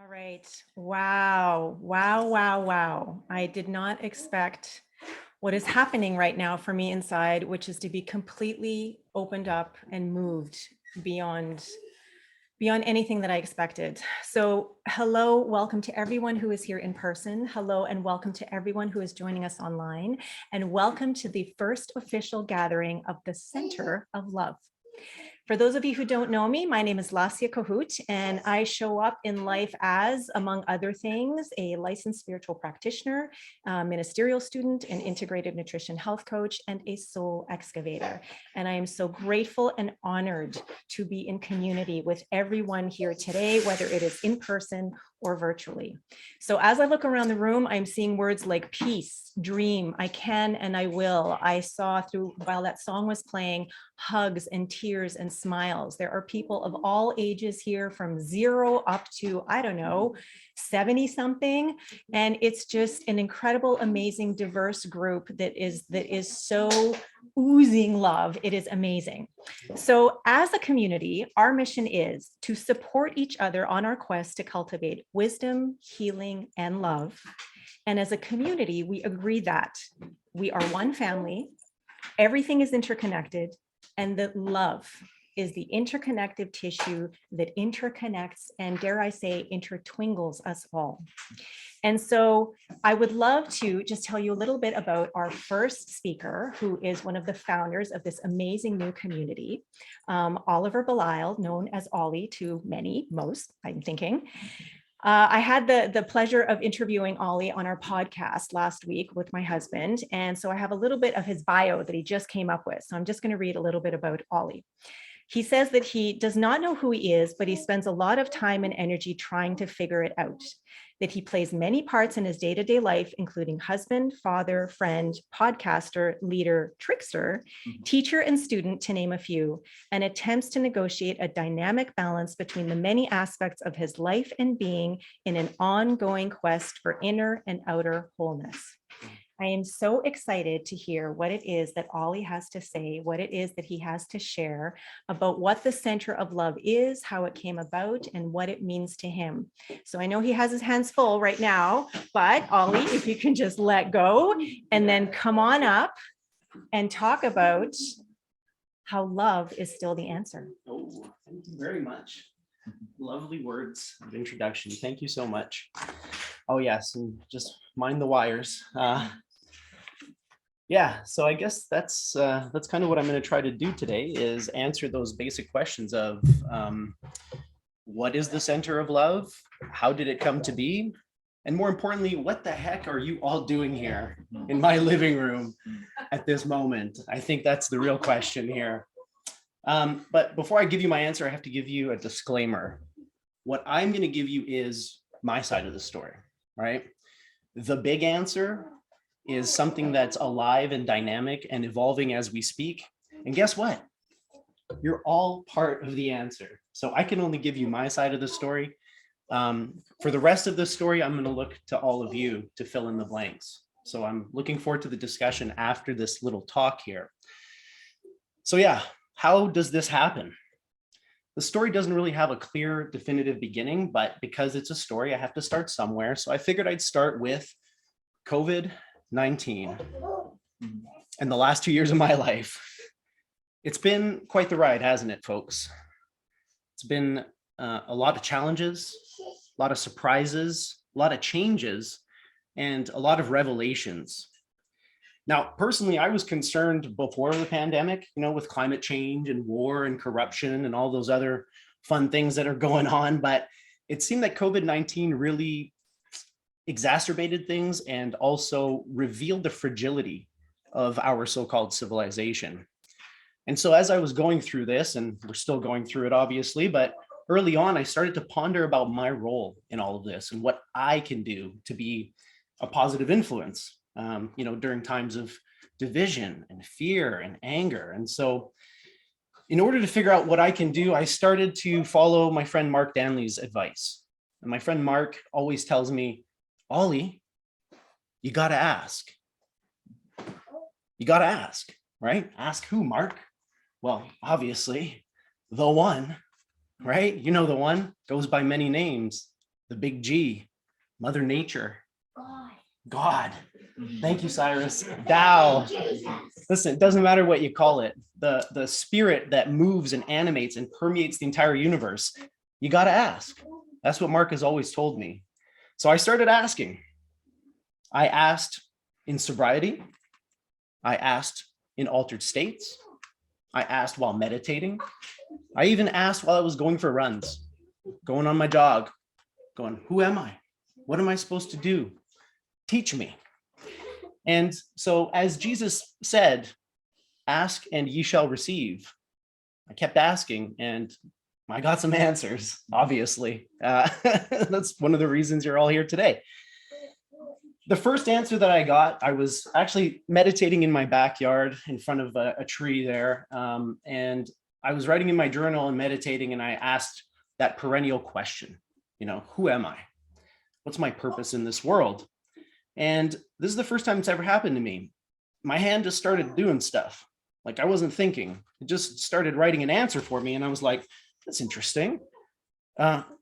All right. Wow. Wow. Wow. Wow. I did not expect what is happening right now for me inside, which is to be completely opened up and moved beyond anything that I expected. So, hello, welcome to everyone who is here in person. Hello, and welcome to everyone who is joining us online. And welcome to the first official gathering of the Center of Love. For those of you who don't know me, my name is Lasia Kahoot, and I show up in life as, among other things, a licensed spiritual practitioner, ministerial student, an integrative nutrition health coach, and a soul excavator. And I am so grateful and honored to be in community with everyone here today, whether it is in person or virtually. So as I look around the room, I'm seeing words like peace, dream, I can and I will. I saw through, while that song was playing, hugs and tears and smiles. There are people of all ages here from 0 up to, I don't know, 70 something. And it's just an incredible, amazing, diverse group that is so oozing love. It is amazing. So as a community, our mission is to support each other on our quest to cultivate wisdom, healing, and love. And as a community, we agree that we are one family, everything is interconnected, and that love is the interconnective tissue that interconnects and, dare I say, intertwingles us all. And so I would love to just tell you a little bit about our first speaker, who is one of the founders of this amazing new community, Oliver Belisle, known as Ollie to many, most, I'm thinking. I had the pleasure of interviewing Ollie on our podcast last week with my husband. And so I have a little bit of his bio that he just came up with. So I'm just going to read a little bit about Ollie. He says that he does not know who he is, but he spends a lot of time and energy trying to figure it out. That he plays many parts in his day-to-day life, including husband, father, friend, podcaster, leader, trickster, teacher, and student, to name a few, and attempts to negotiate a dynamic balance between the many aspects of his life and being in an ongoing quest for inner and outer wholeness. I am so excited to hear what it is that Ollie has to say, what it is that he has to share about what the Center of Love is, how it came about, and what it means to him. So I know he has his hands full right now, but Ollie, if you can just let go and then come on up and talk about how love is still the answer. Oh, thank you very much. Lovely words of introduction. Thank you so much. Oh yes, and just mind the wires. Yeah, so I guess that's kind of what I'm going to try to do today, is answer those basic questions of what is the Center of Love? How did it come to be? And more importantly, what the heck are you all doing here in my living room at this moment? I think that's the real question here. But before I give you my answer, I have to give you a disclaimer. What I'm going to give you is my side of the story, right? The big answer is something that's alive and dynamic and evolving as we speak. And guess what? You're all part of the answer. So I can only give you my side of the story. For the rest of the story, I'm going to look to all of you to fill in the blanks. So I'm looking forward to the discussion after this little talk here. So yeah, how does this happen? The story doesn't really have a clear, definitive beginning, but because it's a story, I have to start somewhere. So I figured I'd start with COVID-19 and the last 2 years of my life. It's been quite the ride, hasn't it, folks? It's been a lot of challenges, a lot of surprises, a lot of changes, and a lot of revelations. Now, personally, I was concerned before the pandemic, with climate change and war and corruption and all those other fun things that are going on. But it seemed that COVID-19 really exacerbated things and also revealed the fragility of our so-called civilization. And so as I was going through this, and we're still going through it, obviously, but early on, I started to ponder about my role in all of this and what I can do to be a positive influence, during times of division and fear and anger. And so in order to figure out what I can do, I started to follow my friend Mark Danley's advice. And my friend Mark always tells me, Ollie, you got to ask. You got to ask, right? Ask who, Mark? Well, obviously, the one, right? You know the one, goes by many names. the big G, Mother Nature, God. Thank you, Cyrus. Tao. Listen, it doesn't matter what you call it. The spirit that moves and animates and permeates the entire universe. You got to ask. That's what Mark has always told me. So I started asking. I asked in sobriety. I asked in altered states. I asked while meditating. I even asked while I was going for runs, going on my jog, going, who am I? What am I supposed to do? Teach me. And so as Jesus said, ask and ye shall receive. I kept asking and I got some answers, obviously. That's one of the reasons you're all here today. The first answer that I got, I was actually meditating in my backyard in front of a tree there. And I was writing in my journal and meditating, and I asked that perennial question, who am I? What's my purpose in this world? And this is the first time it's ever happened to me. My hand just started doing stuff. Like I wasn't thinking. It just started writing an answer for me. And I was like, that's interesting.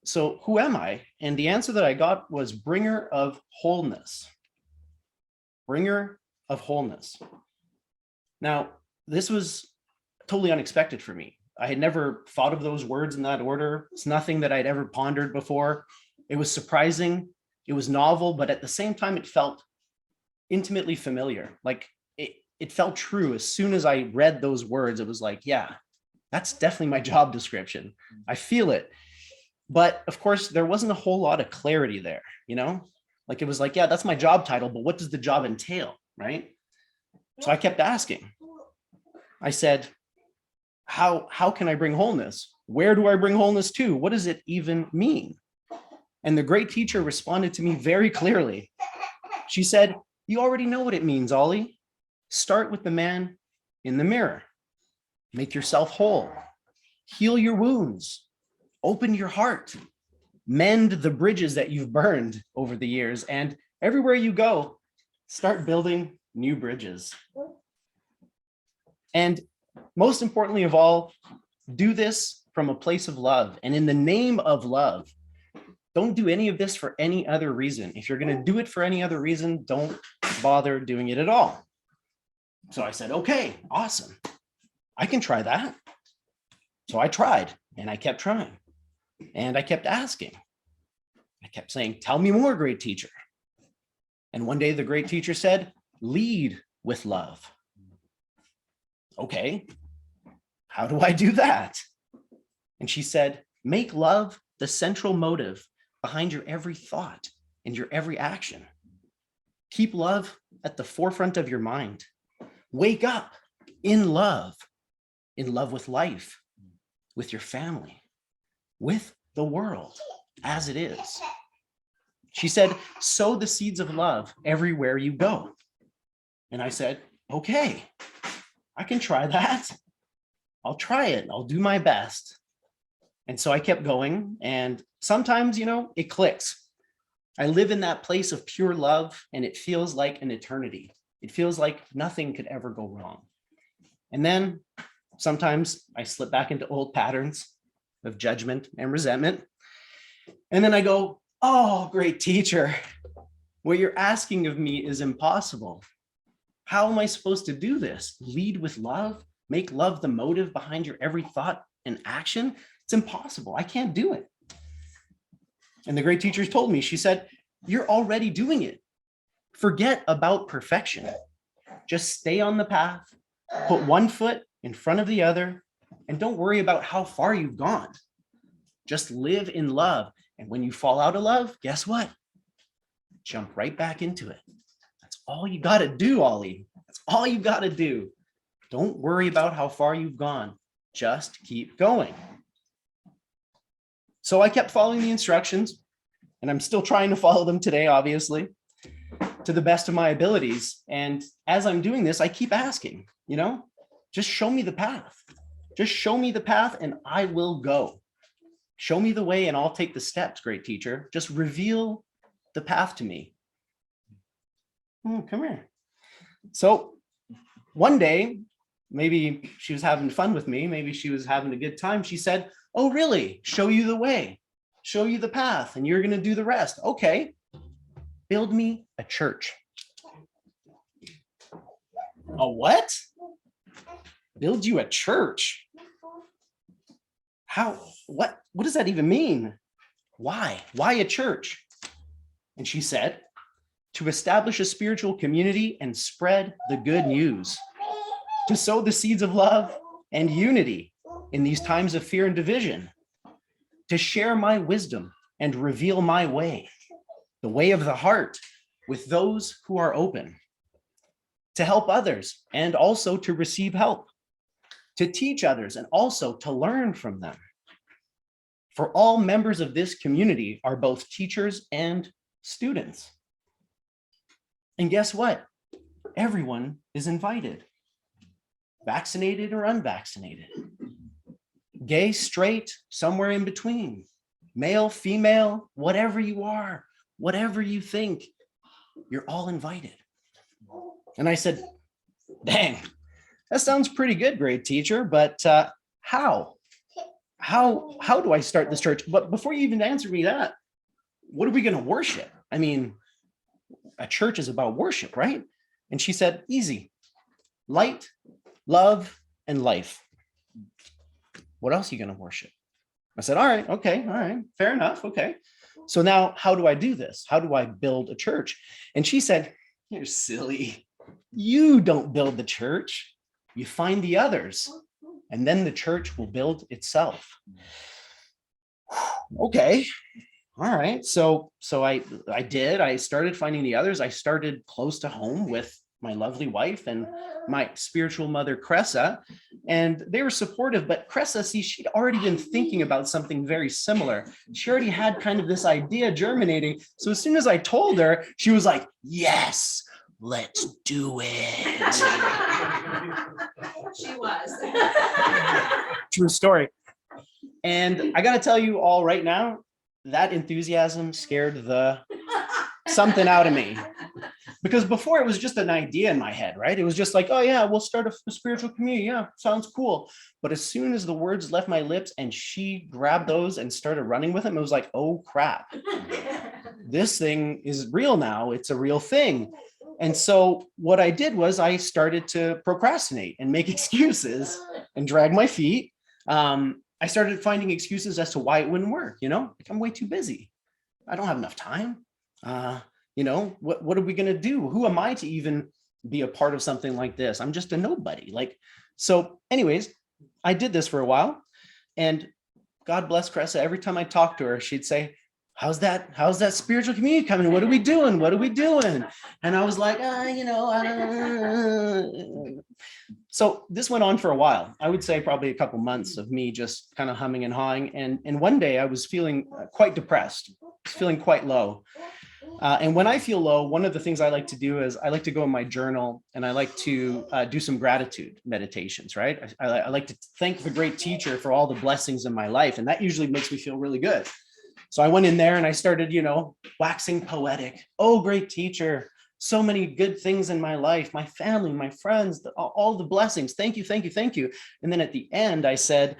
So who am I? And the answer that I got was bringer of wholeness. Bringer of wholeness. Now, this was totally unexpected for me. I had never thought of those words in that order. It's nothing that I'd ever pondered before. It was surprising. It was novel, but at the same time, it felt intimately familiar. Like it felt true. As soon as I read those words, it was like, yeah, that's definitely my job description. I feel it. But of course, there wasn't a whole lot of clarity there, Like it was like, yeah, that's my job title, but what does the job entail, right? So I kept asking. I said, how can I bring wholeness? Where do I bring wholeness to? What does it even mean? And the great teacher responded to me very clearly. She said, you already know what it means, Ollie. Start with the man in the mirror. Make yourself whole. Heal your wounds. Open your heart. Mend the bridges that you've burned over the years. And everywhere you go, start building new bridges. And most importantly of all, do this from a place of love and in the name of love. Don't do any of this for any other reason. If you're going to do it for any other reason, don't bother doing it at all. So I said, okay, awesome. I can try that. So I tried and I kept trying and I kept asking. I kept saying, tell me more, great teacher. And one day the great teacher said, lead with love. Okay, how do I do that? And she said, make love the central motive behind your every thought and your every action. Keep love at the forefront of your mind. Wake up in love with life, with your family, with the world as it is. She said, sow the seeds of love everywhere you go. And I said, okay, I can try that. I'll try it. I'll do my best. And so I kept going. And sometimes, it clicks. I live in that place of pure love, and it feels like an eternity. It feels like nothing could ever go wrong. And then sometimes I slip back into old patterns of judgment and resentment. And then I go, oh, great teacher, what you're asking of me is impossible. How am I supposed to do this? Lead with love? Make love the motive behind your every thought and action? It's impossible. I can't do it. And the great teacher told me, she said, you're already doing it. Forget about perfection. Just stay on the path, put one foot in front of the other, and don't worry about how far you've gone. Just live in love. And when you fall out of love, guess what? Jump right back into it. That's all you got to do, Ollie. That's all you got to do. Don't worry about how far you've gone. Just keep going. So I kept following the instructions, and I'm still trying to follow them today, obviously, to the best of my abilities. And as I'm doing this, I keep asking, just show me the path. Just show me the path and I will go. Show me the way and I'll take the steps, great teacher. Just reveal the path to me. Come here. So one day, maybe she was having fun with me. Maybe she was having a good time. She said, oh, really? Show you the way. show you the path, and you're going to do the rest. Okay, build me a church. A what? Build you a church? How? What does that even mean? Why? Why a church? And she said, to establish a spiritual community and spread the good news, to sow the seeds of love and unity in these times of fear and division, to share my wisdom and reveal my way, the way of the heart, with those who are open, to help others and also to receive help, to teach others and also to learn from them. For all members of this community are both teachers and students. And guess what? Everyone is invited, vaccinated or unvaccinated, gay, straight, somewhere in between, male, female, whatever you are, whatever you think, you're all invited. And I said, dang, that sounds pretty good, great teacher, but how? How do I start this church? But before you even answer me that, what are we going to worship? I mean, a church is about worship, right? And she said, easy, light, love, and life. What else are you going to worship? I said, all right, okay, all right, fair enough, okay. So now how do I do this? How do I build a church? And she said, you're silly. You don't build the church. You find the others, and then the church will build itself. Okay. All right. So I did. I started finding the others. I started close to home with my lovely wife and my spiritual mother, Cressa, and they were supportive. But Cressa, see, she'd already been thinking about something very similar. She already had kind of this idea germinating. So as soon as I told her, she was like, yes, let's do it. She was. True story. And I got to tell you all right now, that enthusiasm scared the something out of me. Because before it was just an idea in my head, right? It was just like, oh yeah, we'll start a spiritual community. Yeah, sounds cool. But as soon as the words left my lips and she grabbed those and started running with them, it was like, oh crap, this thing is real now. It's a real thing. And so what I did was I started to procrastinate and make excuses and drag my feet. I started finding excuses as to why it wouldn't work. You know, like, I'm way too busy. I don't have enough time. You know, what are we going to do? Who am I to even be a part of something like this? I'm just a nobody. Like, so anyways, I did this for a while, and God bless Cressa. Every time I talked to her, she'd say, how's that spiritual community coming? What are we doing? What are we doing? And I was like, you know, so this went on for a while. I would say probably a couple months of me just kind of humming and hawing. And one day I was feeling quite depressed, feeling quite low. And when I feel low, one of the things I like to do is I like to go in my journal and I like to do some gratitude meditations, right? I like to thank the great teacher for all the blessings in my life. And that usually makes me feel really good. So I went in there and I started, you know, waxing poetic. Oh, great teacher. So many good things in my life, my family, my friends, all the blessings. Thank you, thank you, thank you. And then at the end, I said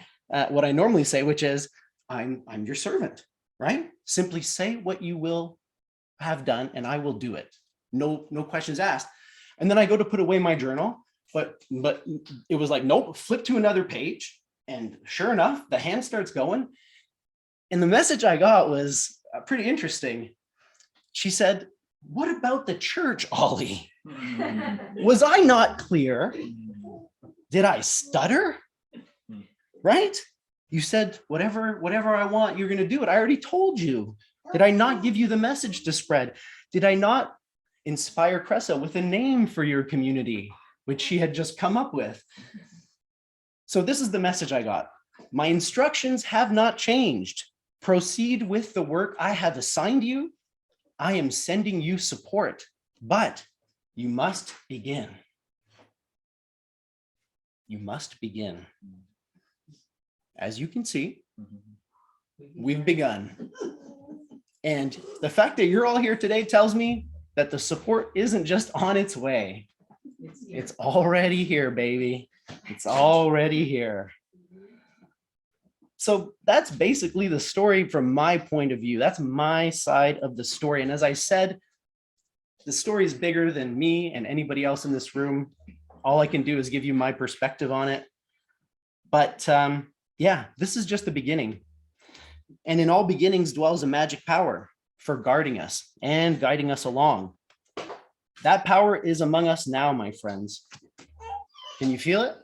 what I normally say, which is, I'm your servant, right? Simply say what you will have done and I will do it. No questions asked. And then I go to put away my journal, but it was like, nope, flip to another page. And sure enough, the hand starts going. And the message I got was pretty interesting. She said, what about the church, Ollie? Was I not clear? Did I stutter? Right? You said, whatever I want, you're going to do it. I already told you. Did I not give you the message to spread? Did I not inspire Cressa with a name for your community, which she had just come up with? So this is the message I got. My instructions have not changed. Proceed with the work I have assigned you. I am sending you support, but you must begin. You must begin. As you can see, we've begun. And the fact that you're all here today tells me that the support isn't just on its way. It's already here, baby. It's already here. So that's basically the story from my point of view. That's my side of the story. And as I said, the story is bigger than me and anybody else in this room. All I can do is give you my perspective on it. But yeah, this is just the beginning. And in all beginnings dwells a magic power for guarding us and guiding us along. That power is among us now, my friends. Can you feel it?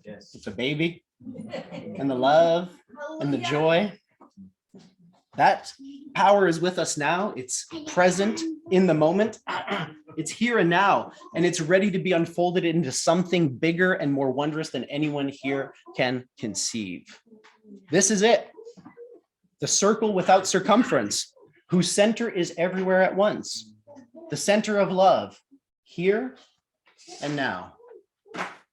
Yes. It's a baby and the love and the joy. That power is with us now. It's present in the moment. It's here and now, and it's ready to be unfolded into something bigger and more wondrous than anyone here can conceive. This is it. The circle without circumference, whose center is everywhere at once. The center of love, here and now.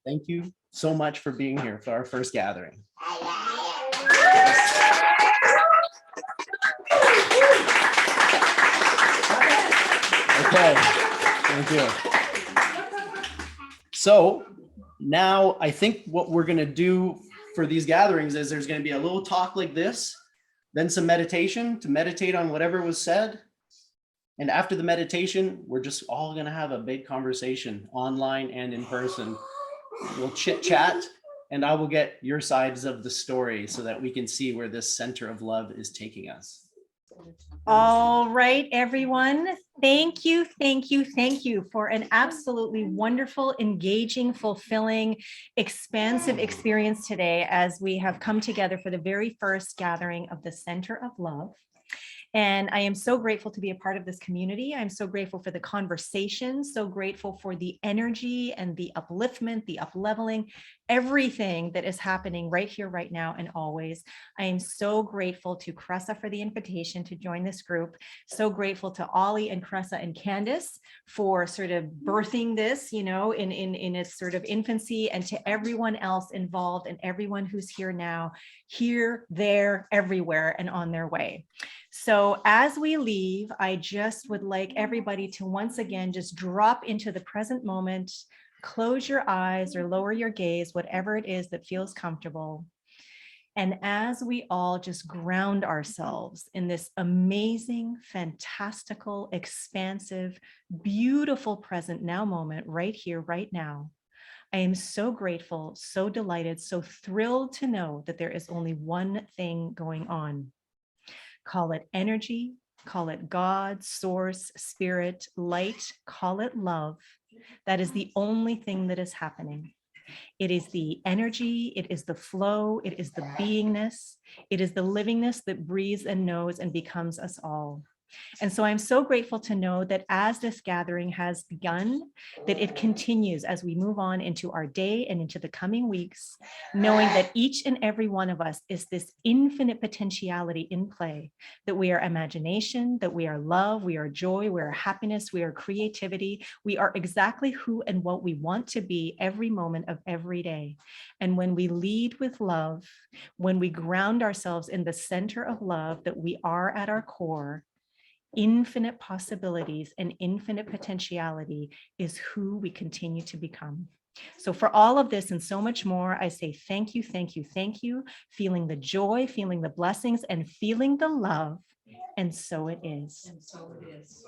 Thank you so much for being here for our first gathering. Okay, thank you. So now I think what we're going to do for these gatherings is there's going to be a little talk like this, then some meditation to meditate on whatever was said. And after the meditation, we're just all going to have a big conversation online and in person. We'll chit chat and I will get your sides of the story so that we can see where this center of love is taking us. All right, everyone. Thank you, thank you, thank you for an absolutely wonderful, engaging, fulfilling, expansive experience today as we have come together for the very first gathering of the Center of Love. And I am so grateful to be a part of this community. I'm so grateful for the conversation, so grateful for the energy and the upliftment, the up-leveling, everything that is happening right here, right now, and always. I am so grateful to Cressa for the invitation to join this group. So grateful to Ollie and Cressa and Candace for sort of birthing this, you know, in its sort of infancy, and to everyone else involved and everyone who's here now, here, there, everywhere, and on their way. So as we leave, I just would like everybody to once again just drop into the present moment, close your eyes or lower your gaze, whatever it is that feels comfortable. And as we all just ground ourselves in this amazing, fantastical, expansive, beautiful present now moment right here, right now, I am so grateful, so delighted, so thrilled to know that there is only one thing going on. Call it energy, call it God, source, spirit, light, call it love. That is the only thing that is happening. It is the energy, it is the flow, it is the beingness, it is the livingness that breathes and knows and becomes us all. And so I'm so grateful to know that as this gathering has begun, that it continues as we move on into our day and into the coming weeks, knowing that each and every one of us is this infinite potentiality in play, that we are imagination, that we are love, we are joy, we are happiness, we are creativity, we are exactly who and what we want to be every moment of every day. And when we lead with love, when we ground ourselves in the center of love that we are at our core, infinite possibilities and infinite potentiality is who we continue to become. So for all of this and so much more, I say thank you, thank you, thank you, feeling the joy, feeling the blessings, and feeling the love. And so it is. And so it is.